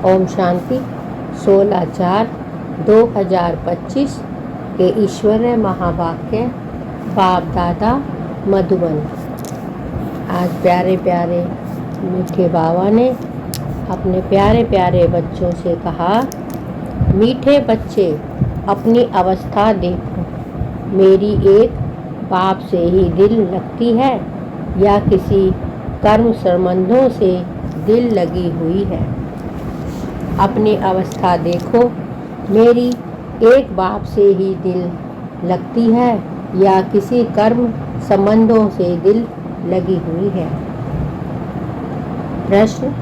ओम शांति। 16/4/2025 के ईश्वरीय महावाक्य बाप दादा मधुबन। आज प्यारे प्यारे मीठे बाबा ने अपने प्यारे प्यारे बच्चों से कहा, मीठे बच्चे अपनी अवस्था देखो, मेरी एक बाप से ही दिल लगती है या किसी कर्म संबंधों से दिल लगी हुई है। अपनी अवस्था देखो, मेरी एक बाप से ही दिल लगती है या किसी कर्म संबंधों से दिल लगी हुई है। प्रश्न,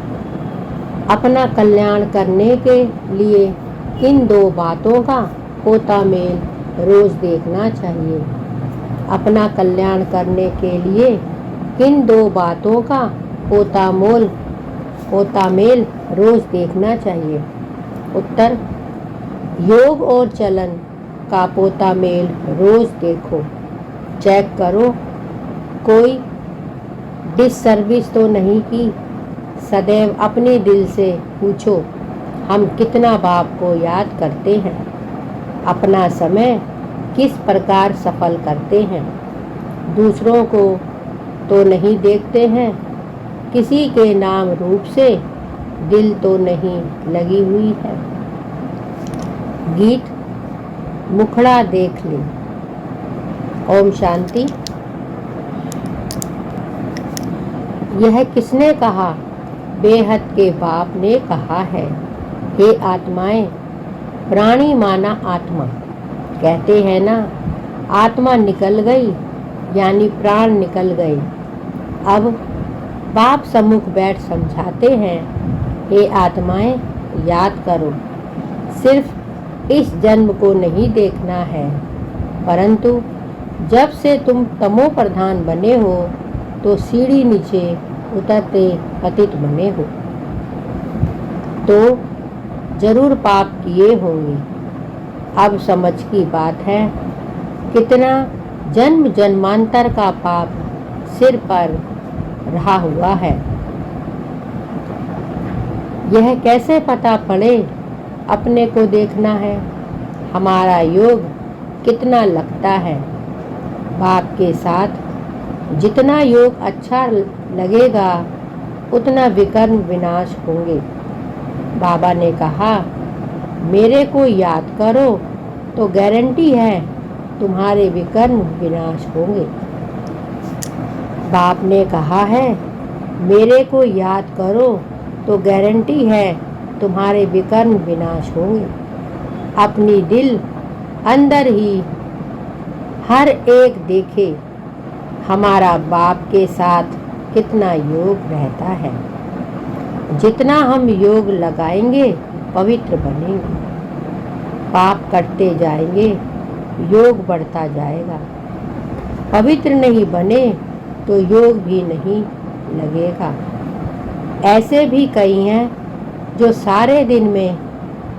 अपना कल्याण करने के लिए किन दो बातों का होता मेल रोज देखना चाहिए? अपना कल्याण करने के लिए किन दो बातों का होता मेल रोज देखना चाहिए? उत्तर, योग और चलन का पोता मेल रोज देखो, चेक करो कोई डिससर्विस तो नहीं की। सदैव अपने दिल से पूछो, हम कितना बाप को याद करते हैं, अपना समय किस प्रकार सफल करते हैं, दूसरों को तो नहीं देखते हैं, किसी के नाम रूप से दिल तो नहीं लगी हुई है। गीत मुखड़ा देख ले। ओम शांति। यह किसने कहा? बेहद के बाप ने कहा है, हे आत्माएं, प्राणी माना आत्मा। कहते हैं ना, आत्मा निकल गई यानी प्राण निकल गए। अब बाप सम्मुख बैठ समझाते हैं, हे आत्माएं, याद करो, सिर्फ इस जन्म को नहीं देखना है, परंतु जब से तुम तमो प्रधान बने हो तो सीढ़ी नीचे उतरते पतित बने हो, तो जरूर पाप किए होंगे। अब समझ की बात है, कितना जन्म जन्मांतर का पाप सिर पर रहा हुआ है। यह कैसे पता पड़े? अपने को देखना है, हमारा योग कितना लगता है। बाप के साथ जितना योग अच्छा लगेगा उतना विकर्म विनाश होंगे। बाबा ने कहा, मेरे को याद करो तो गारंटी है तुम्हारे विकर्म विनाश होंगे। बाप ने कहा है, मेरे को याद करो तो गारंटी है तुम्हारे विकर्म विनाश होंगे। अपनी दिल अंदर ही हर एक देखे, हमारा बाप के साथ कितना योग रहता है। जितना हम योग लगाएंगे पवित्र बनेंगे, पाप कटते जाएंगे, योग बढ़ता जाएगा। पवित्र नहीं बने तो योग भी नहीं लगेगा। ऐसे भी कई हैं जो सारे दिन में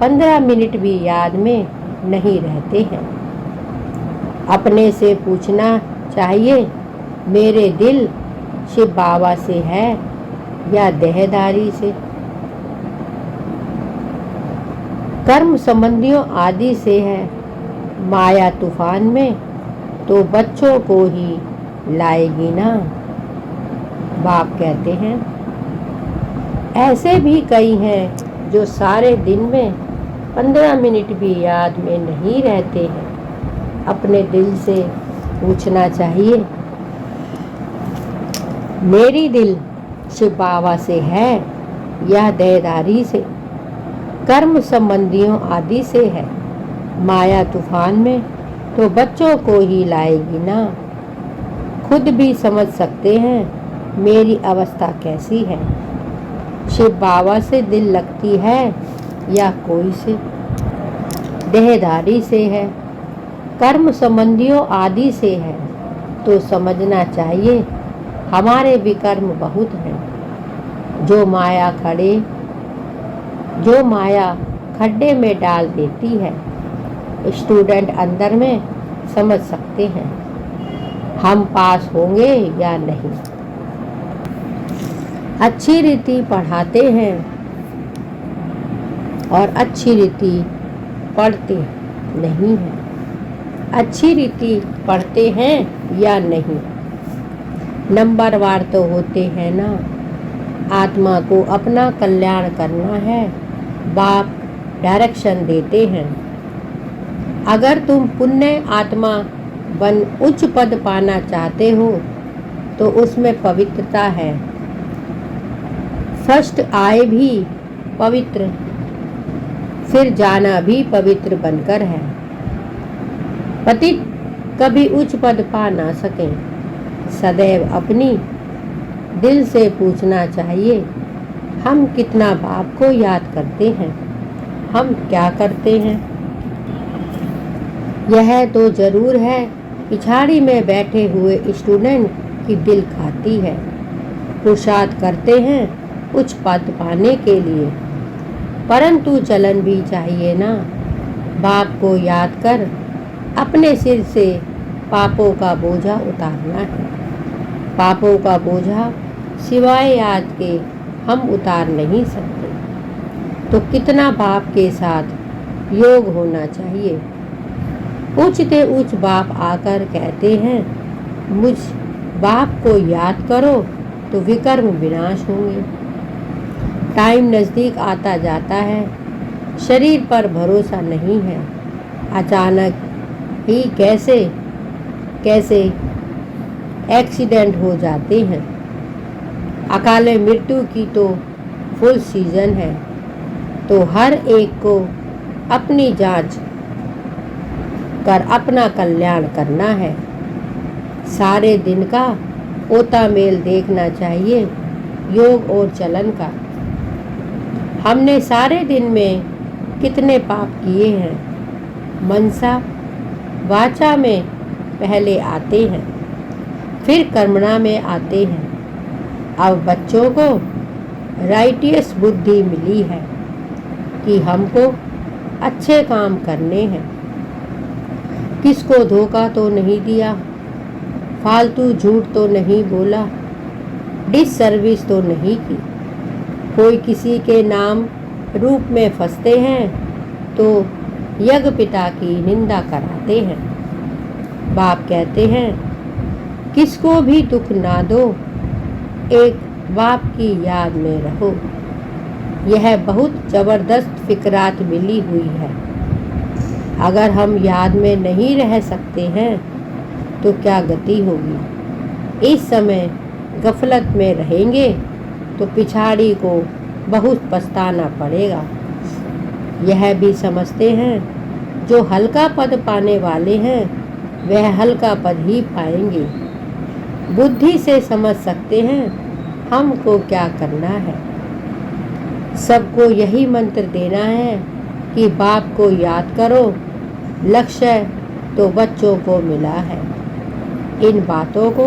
15 मिनट भी याद में नहीं रहते हैं। अपने से पूछना चाहिए, मेरे दिल शिव बाबा से है या देहदारी से, कर्म संबंधियों आदि से है। माया तूफान में तो बच्चों को ही लाएगी ना। बाप कहते हैं, ऐसे भी कई हैं जो सारे दिन में 15 मिनट भी याद में नहीं रहते हैं। अपने दिल से पूछना चाहिए, मेरी दिल शिव बाबा से है या देहदारी से, कर्म संबंधियों आदि से है। माया तूफान में तो बच्चों को ही लाएगी ना। खुद भी समझ सकते हैं मेरी अवस्था कैसी है। शिव बाबा से दिल लगती है या कोई से देहधारी से है, कर्म संबंधियों आदि से है, तो समझना चाहिए हमारे विकर्म बहुत हैं। जो माया खड्डे में डाल देती है, स्टूडेंट अंदर में समझ सकते हैं हम पास होंगे या नहीं। अच्छी रीति पढ़ाते हैं और अच्छी रीति पढ़ते नहीं हैं। अच्छी रीति पढ़ते हैं या नहीं, नंबरवार तो होते हैं ना। आत्मा को अपना कल्याण करना है, बाप डायरेक्शन देते हैं। अगर तुम पुण्य आत्मा बन उच्च पद पाना चाहते हो तो उसमें पवित्रता है। फर्स्ट आए भी पवित्र, फिर जाना भी पवित्र बनकर है। पतित कभी उच्च पद पा ना सके। सदैव अपनी दिल से पूछना चाहिए, हम कितना बाप को याद करते हैं, हम क्या करते हैं। यह तो जरूर है पिछाड़ी में बैठे हुए स्टूडेंट की दिल खाती है। पुरुषार्थ करते हैं उच्च पद पाने के लिए, परंतु चलन भी चाहिए ना। बाप को याद कर अपने सिर से पापों का बोझा उतारना है। पापों का बोझा सिवाय याद के हम उतार नहीं सकते। तो कितना बाप के साथ योग होना चाहिए। उच्च ते उच्च बाप आकर कहते हैं, मुझ बाप को याद करो तो विकर्म विनाश होंगे। टाइम नज़दीक आता जाता है, शरीर पर भरोसा नहीं है। अचानक ही कैसे कैसे एक्सीडेंट हो जाते हैं। अकाले मृत्यु की तो फुल सीजन है। तो हर एक को अपनी जांच कर अपना कल्याण करना है। सारे दिन का ओता मेल देखना चाहिए योग और चलन का। हमने सारे दिन में कितने पाप किए हैं। मनसा वाचा में पहले आते हैं, फिर कर्मणा में आते हैं। अब बच्चों को राइटियस बुद्धि मिली है कि हमको अच्छे काम करने हैं। किसको धोखा तो नहीं दिया, फालतू झूठ तो नहीं बोला, डिससर्विस तो नहीं की। कोई किसी के नाम रूप में फंसते हैं तो यज्ञ पिता की निंदा कराते हैं। बाप कहते हैं, किसको भी दुख ना दो, एक बाप की याद में रहो। यह बहुत ज़बरदस्त फिक्रात मिली हुई है। अगर हम याद में नहीं रह सकते हैं तो क्या गति होगी। इस समय गफलत में रहेंगे तो पिछाड़ी को बहुत पछताना पड़ेगा। यह भी समझते हैं जो हल्का पद पाने वाले हैं वह हल्का पद ही पाएंगे। बुद्धि से समझ सकते हैं हमको क्या करना है। सबको यही मंत्र देना है कि बाप को याद करो। लक्ष्य तो बच्चों को मिला है। इन बातों को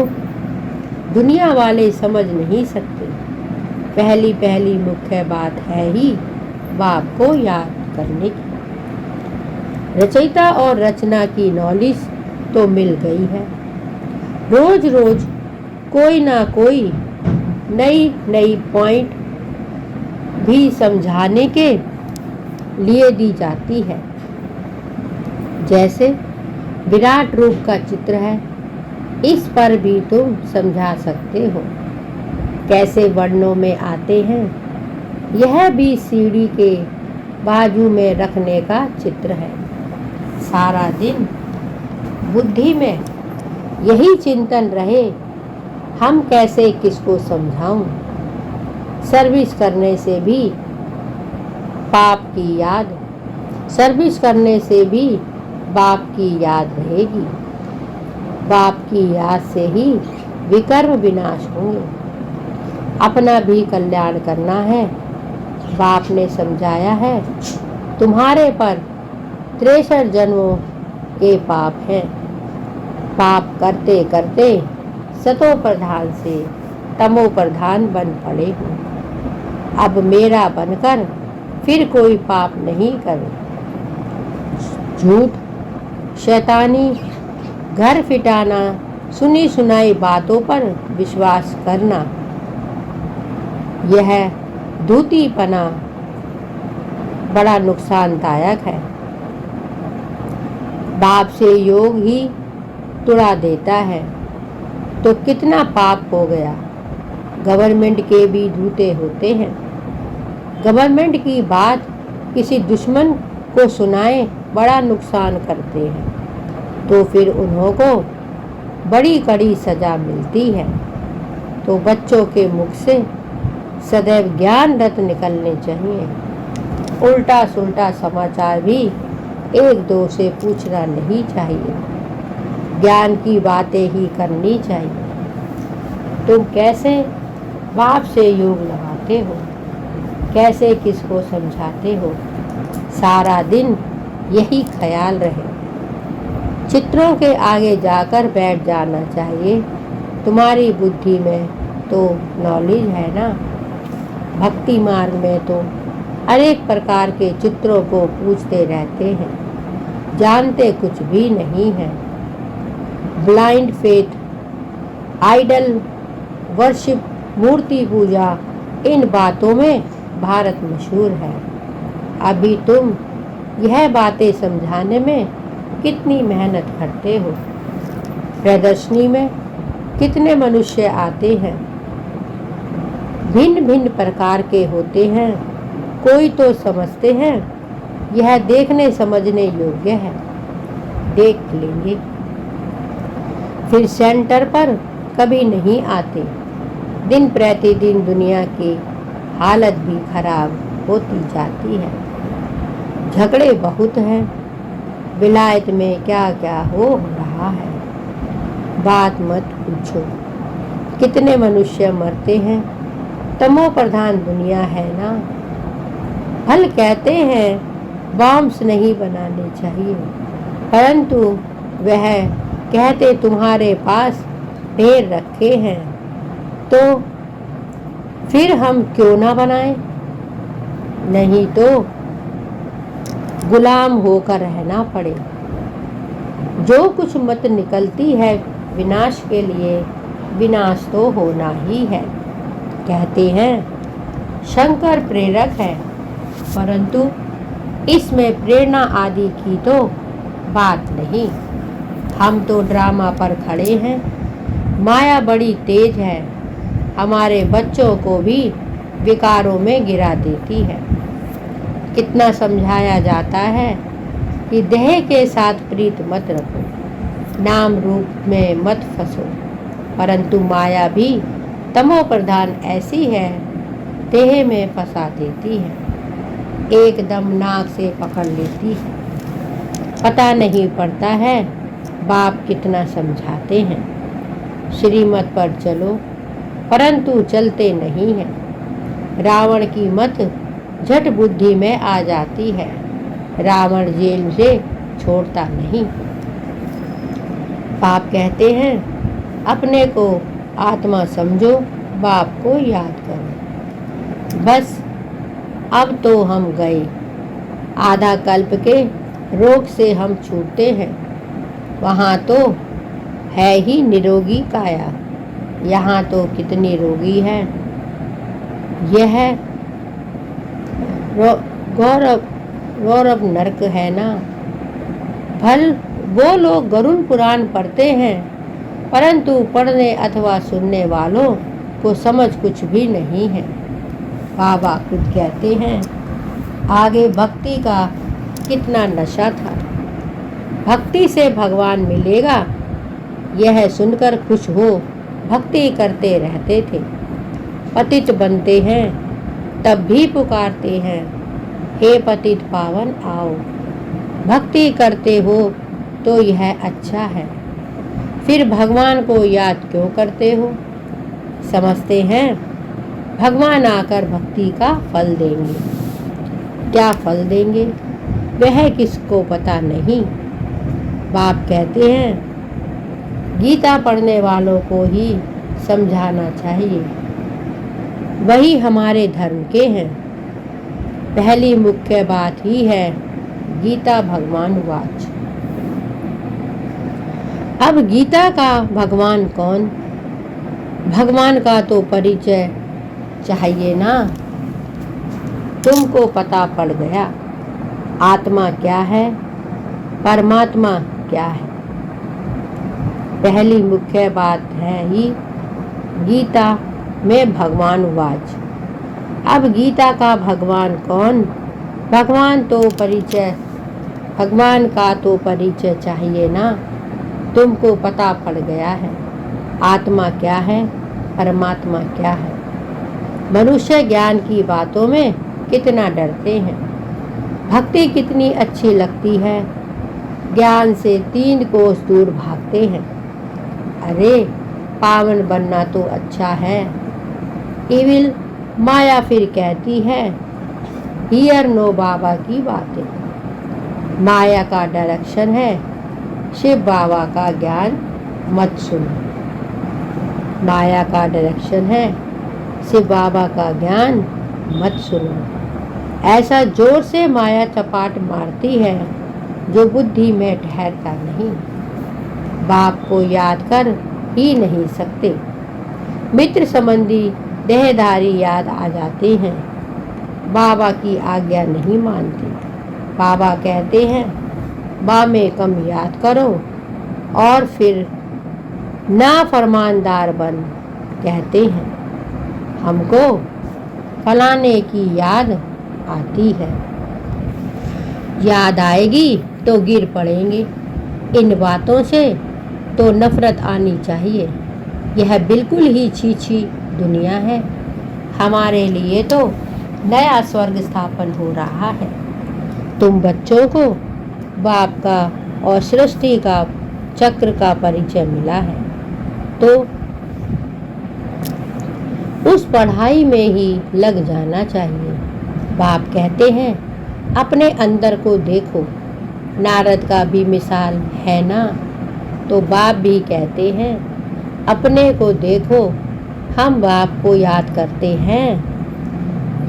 दुनिया वाले समझ नहीं सकते। पहली पहली मुख्य बात है ही बाप को याद करने की। रचयिता और रचना की नॉलेज तो मिल गई है। रोज रोज कोई ना कोई नई नई पॉइंट भी समझाने के लिए दी जाती है। जैसे विराट रूप का चित्र है, इस पर भी तुम समझा सकते हो कैसे वर्णों में आते हैं। यह भी सीढ़ी के बाजू में रखने का चित्र है। सारा दिन बुद्धि में यही चिंतन रहे, हम कैसे किसको समझाऊं। सर्विस करने से भी पाप की याद, सर्विस करने से भी बाप की याद रहेगी। बाप की याद से ही विकर्म विनाश होंगे। अपना भी कल्याण करना है। बाप ने समझाया है, तुम्हारे पर 63 जन्मों के पाप हैं। पाप करते करते सतो प्रधान से तमो प्रधान बन पड़े हो। अब मेरा बनकर फिर कोई पाप नहीं करो। झूठ, शैतानी, घर फिटाना, सुनी सुनाई बातों पर विश्वास करना, यह धूतीपना बड़ा नुकसानदायक है। बाप से योग ही तुड़ा देता है तो कितना पाप हो गया। गवर्नमेंट के भी दूते होते हैं। गवर्नमेंट की बात किसी दुश्मन को सुनाए बड़ा नुकसान करते हैं तो फिर उन्हों को बड़ी कड़ी सज़ा मिलती है। तो बच्चों के मुख से सदैव ज्ञान रत्न निकलने चाहिए। उल्टा सुल्टा समाचार भी एक दो से पूछना नहीं चाहिए। ज्ञान की बातें ही करनी चाहिए। तुम कैसे बाप से योग लगाते हो, कैसे किसको समझाते हो, सारा दिन यही ख्याल रहे। चित्रों के आगे जाकर बैठ जाना चाहिए। तुम्हारी बुद्धि में तो नॉलेज है ना। भक्ति मार्ग में तो अनेक प्रकार के चित्रों को पूछते रहते हैं, जानते कुछ भी नहीं है। ब्लाइंड फेथ, आइडल वर्शिप, मूर्ति पूजा, इन बातों में भारत मशहूर है। अभी तुम यह बातें समझाने में कितनी मेहनत करते हो। प्रदर्शनी में कितने मनुष्य आते हैं, भिन्न भिन्न प्रकार के होते हैं। कोई तो समझते हैं यह देखने समझने योग्य है, देख लेंगे, फिर सेंटर पर कभी नहीं आते। दिन प्रतिदिन दुनिया की हालत भी खराब होती जाती है। झगड़े बहुत हैं। विलायत में क्या क्या हो रहा है, बात मत पूछो। कितने मनुष्य मरते हैं। तमो प्रधान दुनिया है ना। फल कहते हैं बॉम्ब्स नहीं बनाने चाहिए, परंतु वह कहते तुम्हारे पास ढेर रखे हैं, तो फिर हम क्यों ना बनाएं। नहीं तो गुलाम होकर रहना पड़े। जो कुछ मत निकलती है विनाश के लिए, विनाश तो होना ही है। कहते हैं शंकर प्रेरक है, परंतु इसमें प्रेरणा आदि की तो बात नहीं। हम तो ड्रामा पर खड़े हैं। माया बड़ी तेज है, हमारे बच्चों को भी विकारों में गिरा देती है। कितना समझाया जाता है कि देह के साथ प्रीत मत रखो, नाम रूप में मत फंसो, परंतु माया भी तमो प्रधान ऐसी है, देह में फंसा देती है, एकदम नाक से पकड़ लेती है। पता नहीं पड़ता है बाप कितना समझाते हैं। श्रीमत पर चलो, परंतु चलते नहीं हैं। रावण की मत झट बुद्धि में आ जाती है। रावण जेल से छोड़ता नहीं। बाप कहते हैं अपने को आत्मा समझो, बाप को याद करो। बस अब तो हम गए। आधा कल्प के रोग से हम छूटते हैं। वहाँ तो है ही निरोगी काया, यहाँ तो कितनी रोगी है। यह गौरव नरक है ना। भल वो लोग गरुड़ पुराण पढ़ते हैं, परंतु पढ़ने अथवा सुनने वालों को समझ कुछ भी नहीं है। बाबा खुद कहते हैं आगे भक्ति का कितना नशा था। भक्ति से भगवान मिलेगा यह सुनकर खुश हो भक्ति करते रहते थे। पतित बनते हैं तब भी पुकारते हैं हे पतित पावन आओ। भक्ति करते हो तो यह अच्छा है, फिर भगवान को याद क्यों करते हो। समझते हैं भगवान आकर भक्ति का फल देंगे। क्या फल देंगे वह किसको पता नहीं। बाप कहते हैं गीता पढ़ने वालों को ही समझाना चाहिए, वही हमारे धर्म के हैं। पहली मुख्य बात ही है गीता भगवान वाच। अब गीता का भगवान कौन। भगवान का तो परिचय चाहिए ना। तुमको पता पड़ गया आत्मा क्या है, परमात्मा क्या है। पहली मुख्य बात है ही गीता में भगवान वाच। अब गीता का भगवान कौन? भगवान का तो परिचय चाहिए ना। तुमको पता पड़ गया है आत्मा क्या है, परमात्मा क्या है। मनुष्य ज्ञान की बातों में कितना डरते हैं, भक्ति कितनी अच्छी लगती है, ज्ञान से 3 कोस दूर भागते हैं। अरे पावन बनना तो अच्छा है। इविल माया फिर कहती है हियर नो बाबा की बातें। माया का डायरेक्शन है शिव बाबा का ज्ञान मत सुनो। माया का डायरेक्शन है शिव बाबा का ज्ञान मत सुनो। ऐसा जोर से माया चपाट मारती है जो बुद्धि में ठहरता नहीं। बाप को याद कर ही नहीं सकते। मित्र संबंधी देहधारी याद आ जाते हैं, बाबा की आज्ञा नहीं मानते। बाबा कहते हैं बा में कम याद करो और फिर ना फरमानदार बन। कहते हैं हमको फलाने की याद आती है, याद आएगी तो गिर पड़ेंगे। इन बातों से तो नफरत आनी चाहिए। यह बिल्कुल ही छीछी दुनिया है। हमारे लिए तो नया स्वर्ग स्थापन हो रहा है। तुम बच्चों को बाप का और सृष्टि का चक्र का परिचय मिला है तो उस पढ़ाई में ही लग जाना चाहिए। बाप कहते हैं अपने अंदर को देखो। नारद का भी मिसाल है ना। तो बाप भी कहते हैं अपने को देखो। हम बाप को याद करते हैं,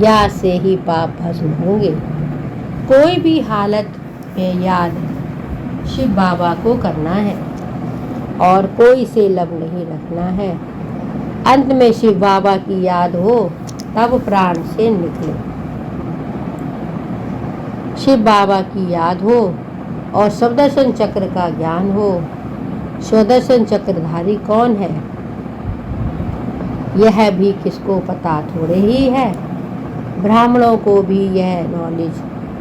याद से ही पाप भस्म होंगे। कोई भी हालत में याद शिव बाबा को करना है और कोई से लब नहीं रखना है। अंत में शिव बाबा की याद हो तब प्राण से निकले। शिव बाबा की याद हो और सुदर्शन चक्र का ज्ञान हो। सुदर्शन चक्रधारी कौन है यह भी किसको पता थोड़े ही है। ब्राह्मणों को भी यह नॉलेज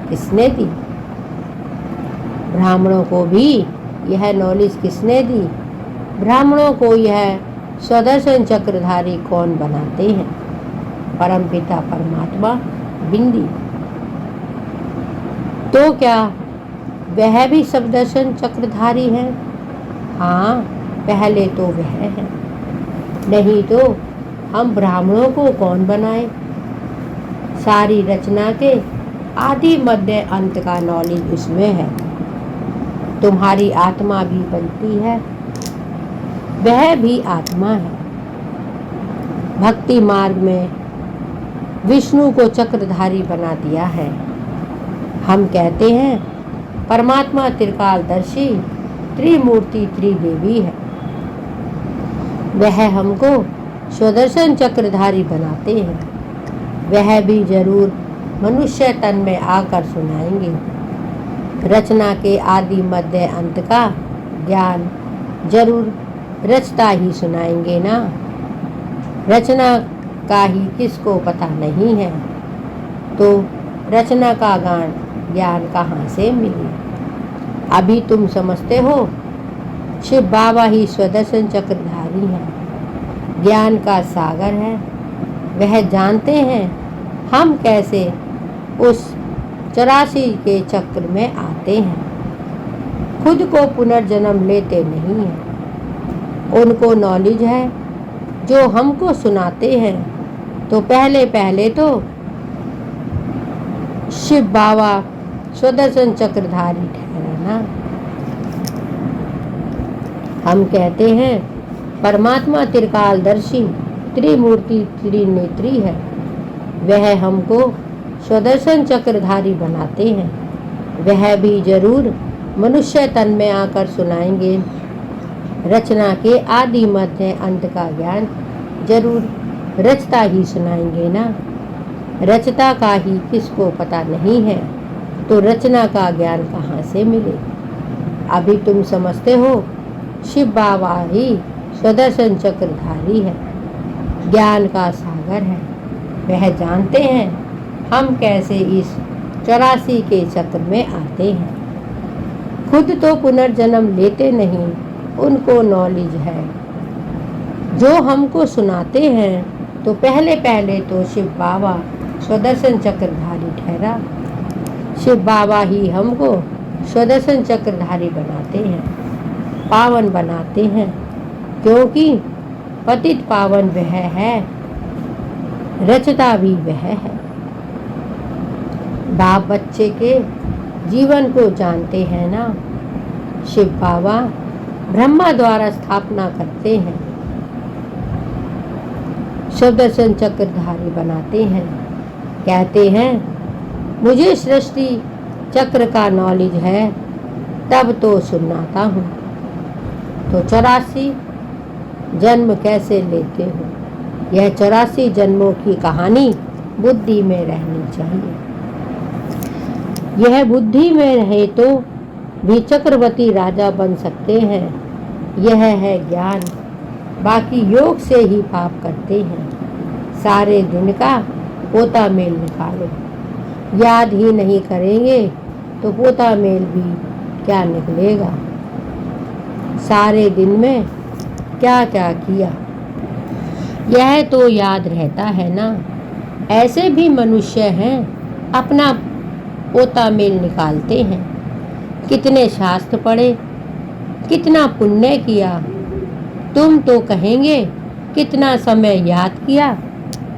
किसने दी? ब्राह्मणों को भी यह नॉलेज किसने दी? ब्राह्मणों को यह सुदर्शन चक्रधारी कौन बनाते हैं? परमपिता परमात्मा बिंदी। तो क्या वह भी सुदर्शन चक्रधारी है? हाँ, पहले तो वह है, नहीं तो हम ब्राह्मणों को कौन बनाए? सारी रचना के आदि मध्य अंत का नॉलेज उसमें है। तुम्हारी आत्मा भी बनती है, वह भी आत्मा है। भक्ति मार्ग में विष्णु को चक्रधारी बना दिया है। हम कहते हैं परमात्मा त्रिकालदर्शी त्रिमूर्ति त्रिदेवी है। वह हमको सुदर्शन चक्रधारी बनाते हैं। वह भी जरूर मनुष्य तन में आकर सुनाएंगे। रचना के आदि मध्य अंत का ज्ञान जरूर रचता ही सुनाएंगे ना। रचना का ही किसको पता नहीं है तो रचना का ज्ञान कहाँ से मिले? अभी तुम समझते हो शिव बाबा ही सुदर्शन चक्रधारी है, ज्ञान का सागर है। वह जानते हैं हम कैसे उस 84 के चक्र में आते हैं। खुद को पुनर्जन्म लेते नहीं हैं। उनको नॉलेज है जो हमको सुनाते हैं। तो पहले तो शिव बाबा सुदर्शन चक्रधारी ठहराना। हम कहते हैं परमात्मा त्रिकालदर्शी त्रिमूर्ति त्रिनेत्री है। वह हमको सुदर्शन चक्रधारी बनाते हैं। वह भी जरूर मनुष्य तन में आकर सुनाएंगे। रचना के आदि मध्य अंत का ज्ञान जरूर रचता ही सुनाएंगे ना। रचता का ही किसको पता नहीं है, तो रचना का ज्ञान कहाँ से मिले। अभी तुम समझते हो शिव बाबा ही सुदर्शन चक्रधारी है, ज्ञान का सागर है। वह जानते हैं हम कैसे इस 84 के चक्र में आते हैं। खुद तो पुनर्जन्म लेते नहीं, उनको नॉलेज है। जो हमको सुनाते हैं तो पहले पहले तो शिव बाबा सुदर्शन चक्रधारी ठहरा। शिव बाबा ही हमको सुदर्शन चक्रधारी बनाते हैं, पावन बनाते हैं, क्योंकि पतित पावन वह है, रचता भी वह है। बाप बच्चे के जीवन को जानते हैं ना। शिव बाबा ब्रह्मा द्वारा स्थापना करते हैं, सुदर्शन चक्रधारी बनाते हैं। कहते हैं मुझे सृष्टि चक्र का नॉलेज है, तब तो सुनाता हूँ। तो 84 जन्म कैसे लेते हो? यह 84 जन्मों की कहानी बुद्धि में रहनी चाहिए। यह बुद्धि में रहे तो भी चक्रवर्ती राजा बन सकते हैं। यह है ज्ञान। बाकी योग से ही पाप करते हैं। सारे दिन का पोता मेल निकालो। याद ही नहीं करेंगे तो पोता मेल भी क्या निकलेगा। सारे दिन में क्या क्या किया यह तो याद रहता है ना। ऐसे भी मनुष्य हैं अपना पोता मेल निकालते हैं। कितने शास्त्र पढ़े, कितना पुण्य किया। तुम तो कहेंगे कितना समय याद किया,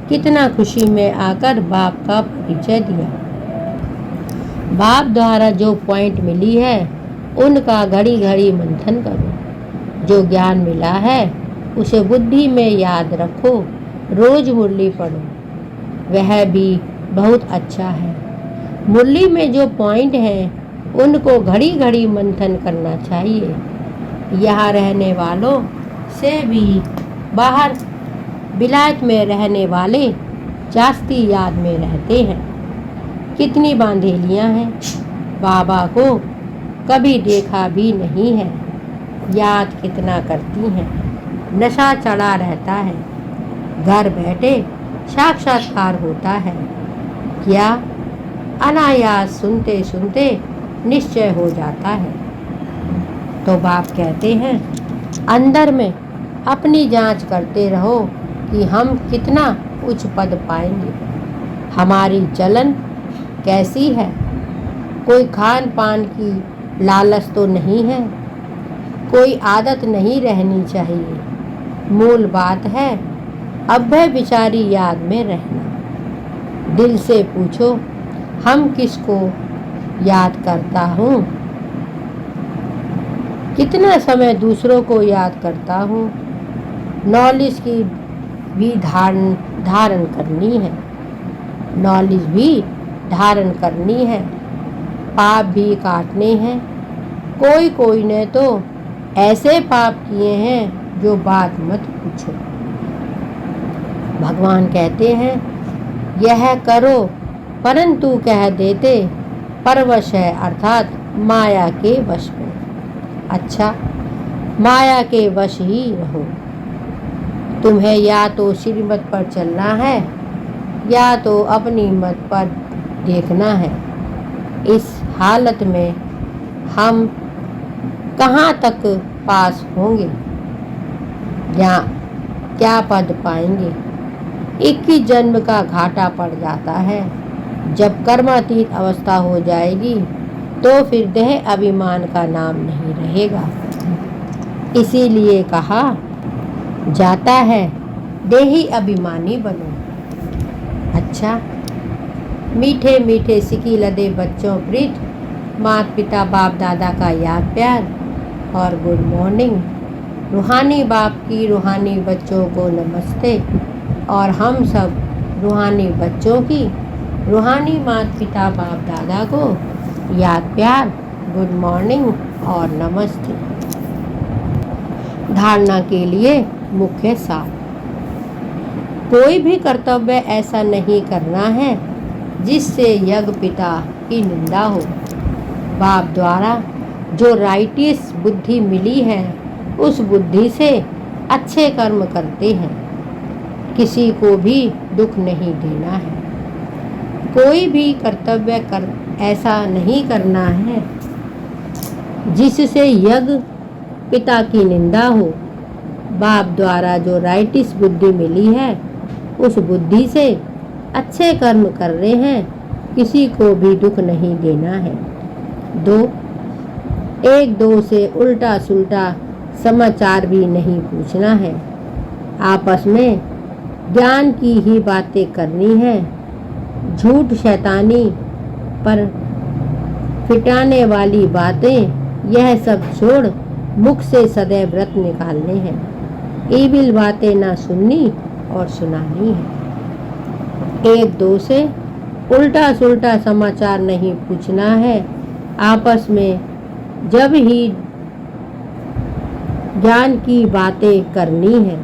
कितना खुशी में आकर बाप का परिचय दिया। बाप द्वारा जो पॉइंट मिली है उनका घड़ी घड़ी मंथन करो। जो ज्ञान मिला है उसे बुद्धि में याद रखो। रोज मुरली पढ़ो, वह भी बहुत अच्छा है। मुरली में जो पॉइंट हैं उनको घड़ी घड़ी मंथन करना चाहिए। यहाँ रहने वालों से भी बाहर विलायत में रहने वाले जास्ती याद में रहते हैं। कितनी बांधेलियाँ हैं, बाबा को कभी देखा भी नहीं है। याद कितना करती हैं, नशा चढ़ा रहता है। घर बैठे साक्षात्कार होता है क्या? अनायास सुनते सुनते निश्चय हो जाता है। तो बाप कहते हैं अंदर में अपनी जांच करते रहो कि हम कितना उच्च पद पाएंगे। हमारी चलन कैसी है? कोई खान पान की लालच तो नहीं है, कोई आदत नहीं रहनी चाहिए। मूल बात है अभय विचारी याद में रहना। दिल से पूछो हम किसको याद करता हूँ, कितना समय दूसरों को याद करता हूँ। नॉलेज की भी धारण करनी है, नॉलेज भी धारण करनी है। पाप भी काटने हैं। कोई कोई ने तो ऐसे पाप किए हैं जो बात मत पूछो। भगवान कहते हैं यह करो, परंतु कह देते परवश है, अर्थात माया के वश में। अच्छा, माया के वश ही रहो। तुम्हें या तो श्रीमत पर चलना है या तो अपनी मत पर देखना है। इस हालत में हम कहाँ तक पास होंगे या क्या पद पाएंगे? 21 जन्म का घाटा पड़ जाता है। जब कर्मातीत अवस्था हो जाएगी तो फिर देह अभिमान का नाम नहीं रहेगा। इसीलिए कहा जाता है देही अभिमानी बनो। अच्छा, मीठे मीठे सिकी लदे बच्चों प्रीत, माता पिता बाप दादा का याद प्यार और गुड मॉर्निंग। रूहानी बाप की रूहानी बच्चों को नमस्ते और हम सब रूहानी बच्चों की रूहानी माता पिता बाप दादा को याद प्यार, गुड मॉर्निंग और नमस्ते। धारणा के लिए मुख्य सार। कोई भी कर्तव्य ऐसा नहीं करना है जिससे यज्ञ पिता की निंदा हो। बाप द्वारा जो राइटियस बुद्धि मिली है उस बुद्धि से अच्छे कर्म करते हैं, किसी को भी दुख नहीं देना है। कोई भी कर्तव्य ऐसा नहीं करना है जिससे यज्ञ पिता की निंदा हो। बाप द्वारा जो राइटियस बुद्धि मिली है उस बुद्धि से अच्छे कर्म कर रहे हैं, किसी को भी दुख नहीं देना है। 2. एक दो से उल्टा सुल्टा समाचार भी नहीं पूछना है। आपस में ज्ञान की ही बातें करनी है। झूठ शैतानी पर फिटाने वाली बातें यह सब छोड़ मुख से सदैव व्रत निकालने हैं। ईविल बातें ना सुननी और सुनानी है। एक दो से उल्टा सुल्टा समाचार नहीं पूछना है। आपस में जब ही ज्ञान की बातें करनी है।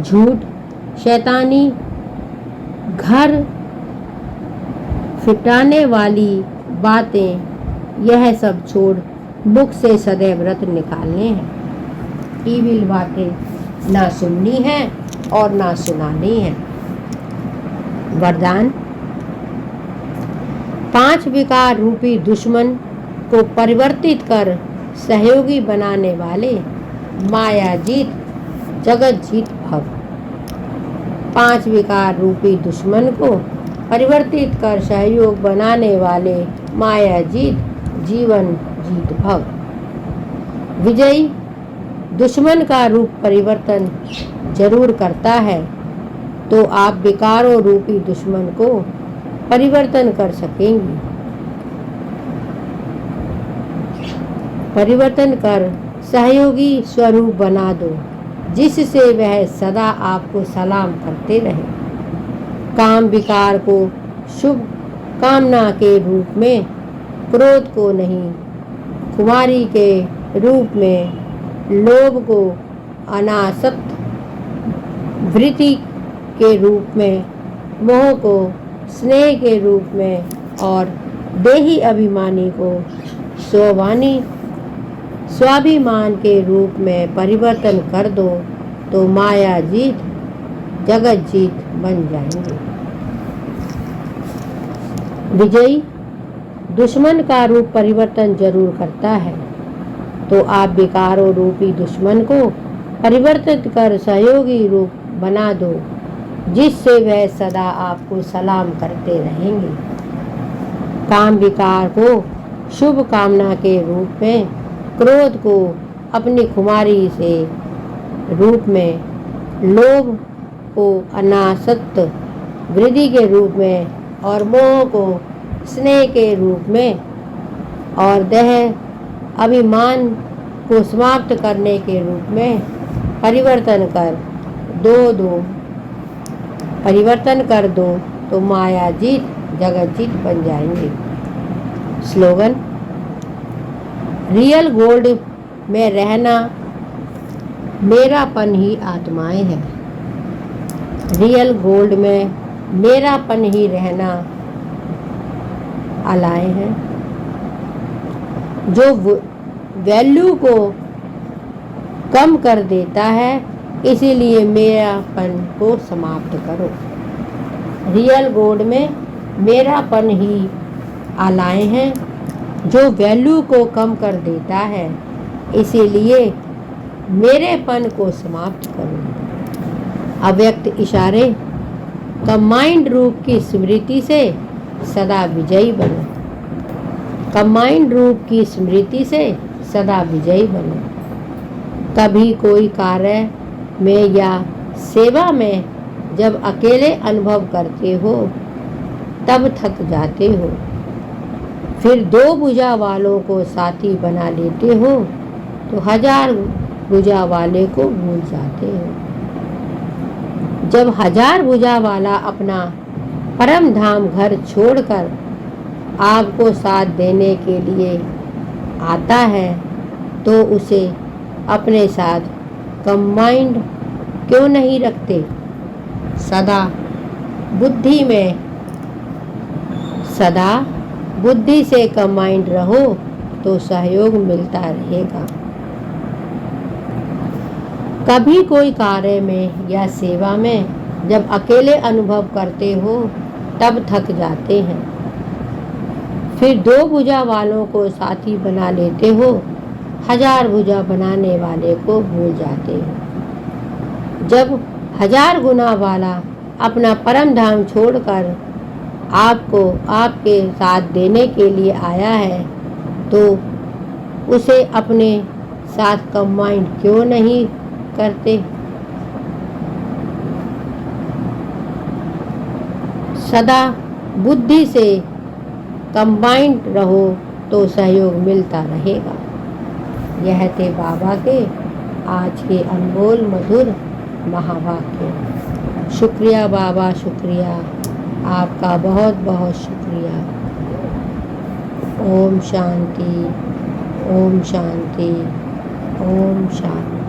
झूठ शैतानी घर फिटाने वाली बातें यह सब छोड़ मुख से सदैव व्रत निकालने हैं। ईविल बातें ना सुननी है और ना सुनानी है। वरदान 5 विकार रूपी दुश्मन को परिवर्तित कर सहयोगी बनाने वाले मायाजीत जगत जीत भव। 5 विकार रूपी दुश्मन को परिवर्तित कर सहयोग बनाने वाले मायाजीत जीवन जीत भव। विजयी दुश्मन का रूप परिवर्तन जरूर करता है, तो आप विकारों रूपी दुश्मन को परिवर्तन कर सकेंगी। परिवर्तन कर सहयोगी स्वरूप बना दो, जिससे वह सदा आपको सलाम करते रहे। काम विकार को शुभ कामना के रूप में, क्रोध को नहीं, कुमारी के रूप में, लोभ को अनासक्त वृत्ति के रूप में, मोह को स्नेह के रूप में और देही अभिमानी को स्वाभिमान के रूप में परिवर्तन कर दो, तो माया जीत जगत जीत बन जाएंगे। विजयी दुश्मन का रूप परिवर्तन जरूर करता है, तो आप विकारों रूपी दुश्मन को परिवर्तित कर सहयोगी रूप बना दो, जिससे वह सदा आपको सलाम करते रहेंगे। काम विकार को शुभ कामना के रूप में, क्रोध को अपनी खुमारी से रूप में, लोभ को अनासक्त वृद्धि के रूप में और मोह को स्नेह के रूप में और देह अभिमान को समाप्त करने के रूप में परिवर्तन कर दो, तो माया जीत जगत जीत बन जाएंगे। स्लोगन: रियल गोल्ड में रहना मेरापन ही आत्माएं है। रियल गोल्ड में मेरापन ही रहना अलाए हैं। जो वैल्यू को कम कर देता है, इसीलिए मेरापन को समाप्त करो। रियल गोल्ड में मेरापन ही अलाए हैं। जो वैल्यू को कम कर देता है, इसीलिए मेरेपन को समाप्त करो। अव्यक्त इशारे कंबाइंड रूप की स्मृति से सदा विजयी बनो। कंबाइंड रूप की स्मृति से सदा विजयी बनो। कभी कोई कार्य में या सेवा में जब अकेले अनुभव करते हो तब थक जाते हो, फिर 2 भुजा वालों को साथी बना लेते हो तो 1000 भुजा वाले को भूल जाते हो। जब 1000 भुजा वाला अपना परम धाम घर छोड़कर आपको साथ देने के लिए आता है, तो उसे अपने साथ कंबाइंड क्यों नहीं रखते। सदा बुद्धि से कंबाइंड रहो तो सहयोग मिलता रहेगा। कभी कोई कार्य में या सेवा में जब अकेले अनुभव करते हो तब थक जाते हैं, फिर 2 भुजा वालों को साथी बना लेते हो, 1000 भुजा बनाने वाले को भूल जाते हो। जब 1000 गुना वाला अपना परम धाम छोड़कर आपको आपके साथ देने के लिए आया है तो उसे अपने साथ कंबाइंड क्यों नहीं करते। सदा बुद्धि से कंबाइंड रहो तो सहयोग मिलता रहेगा। यह थे बाबा के आज के अनमोल मधुर महावाक्य। शुक्रिया बाबा, शुक्रिया आपका, बहुत बहुत शुक्रिया। ओम शांति, ओम शांति, ओम शांति।